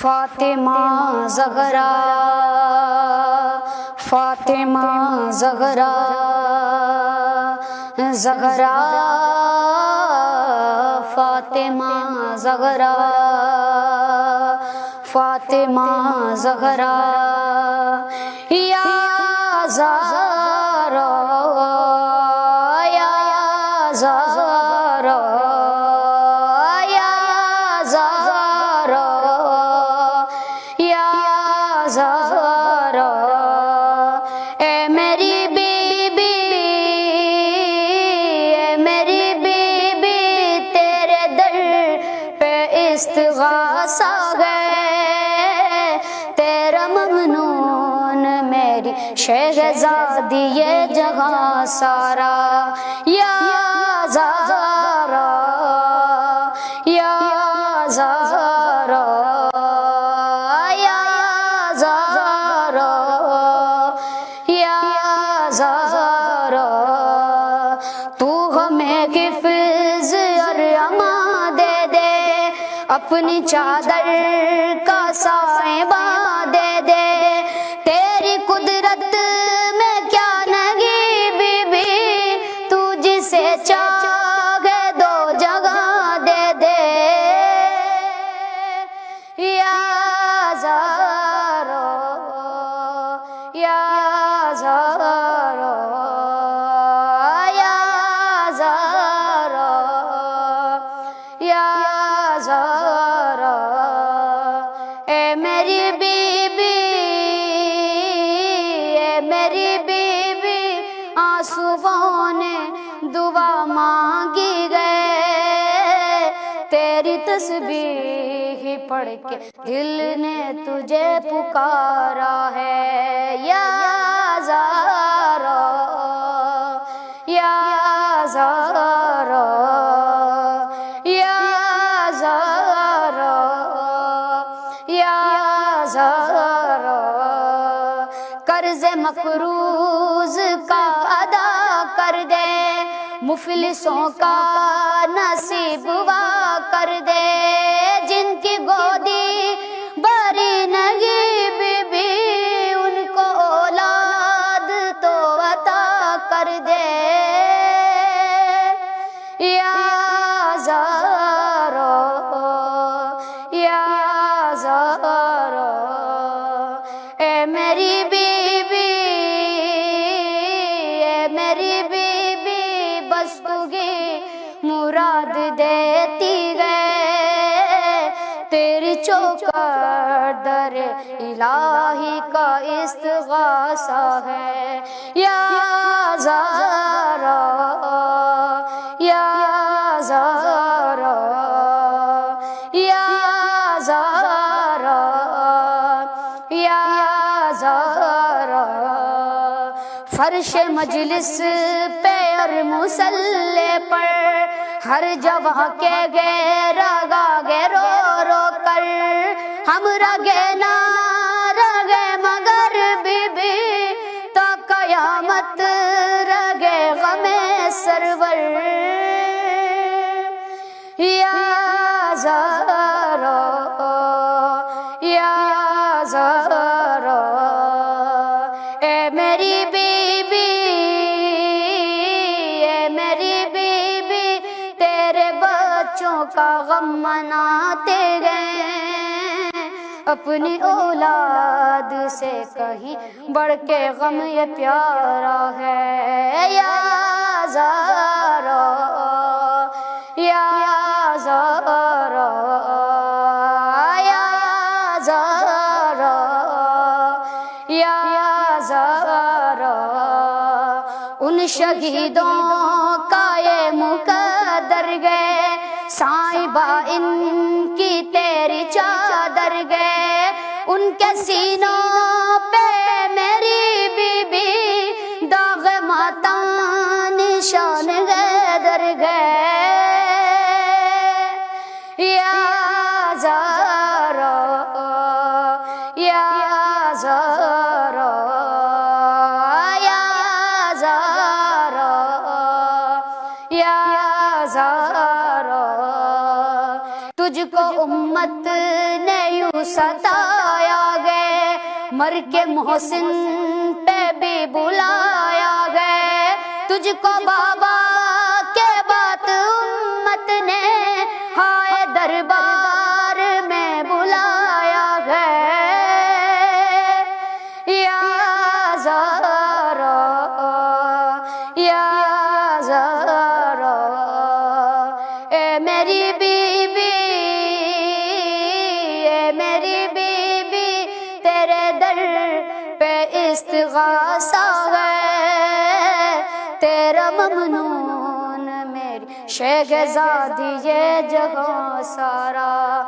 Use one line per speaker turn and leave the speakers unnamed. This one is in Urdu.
فاطمہ زہرا، فاطمہ زہرا، زہرا فاطمہ زہرا، فاطمہ زہرا یا زہرا، یا زہرا، یا زہرا، یا زہرا، اے میری بی بی، اے میری بی بی، تیرے در پہ استغاثہ ہے، تیرا ممنون میری شہزادی یہ جہاں سارا، یا زہرا، یا زہرا، یا زہرا، یا زہرا، تو ہمیں حفظ اور امان دے دے، اپنی چادر کا سائبہ دے دے، تیری قدرت میں کیا نہیں بی بی، تو جسے چاہے دو جگہ دے دے، یا زہرا، یا زہرا، یا زہرا، یا زہرا، اے میری بی بی، اے میری بی بی، آنسوؤں نے دعا مانگی گئے، تیری تسبیح پڑھ کے دل نے تجھے پکارا ہے، یا زہرا، یا زہرا، یا زہرا، یا زہرا، قرض مقروض کا ادا کر دے، مفلسوں کا نصیب وا کر دے، جن کی گودی بھری نہیں بی بی، ان کو اولاد تو عطا کر دے، یا زہرا، یا زہرا، اے میری بی بی، اے میری بی بی، بس تجھے مراد دیتی گئے، تیری چوکھٹ در الہی کا استغاثہ ہے، یا زہرا، یا زہرا، یا زہرا، یا زہرا، فرش مجلس پہ اور مصلی پر ہر جگہ کے گے رگا گے رو رو کر، ہم رگے نہ رگے مگر بی بی، تا قیامت رگے غم سرور، یا زہرا، یا زہرا، اے میری بی بی، اے میری بی بی، تیرے بچوں کا غم مناتے گئے، اپنی اولاد سے کہیں بڑھ کے غم یہ پیارا ہے، یا زہرا، یا زہرا، یا زہرا، یا زہرا، ان شہیدوں کا یہ مقدر گئے، سائبہ ان کی تیری چادر گئے، ان کے سینوں پہ میری بی بی داغ ماتا نشان غیدر گئے، یا زہرا، یا زہرا، یا زہرا، یا زہرا، تجھ کو امت نے یوں ستایا گئے، مر کے محسن پہ بھی بلایا گئے، تجھ کو بابا کے بات امت نے ہائے دربار میں بلایا گئے۔ یا زہرا یا زہرا اے میری بی بی، اے میری بی بی، تیرے در پہ استغاثہ ہے، تیرا ممنون میری شہزادی یہ جہاں سارا۔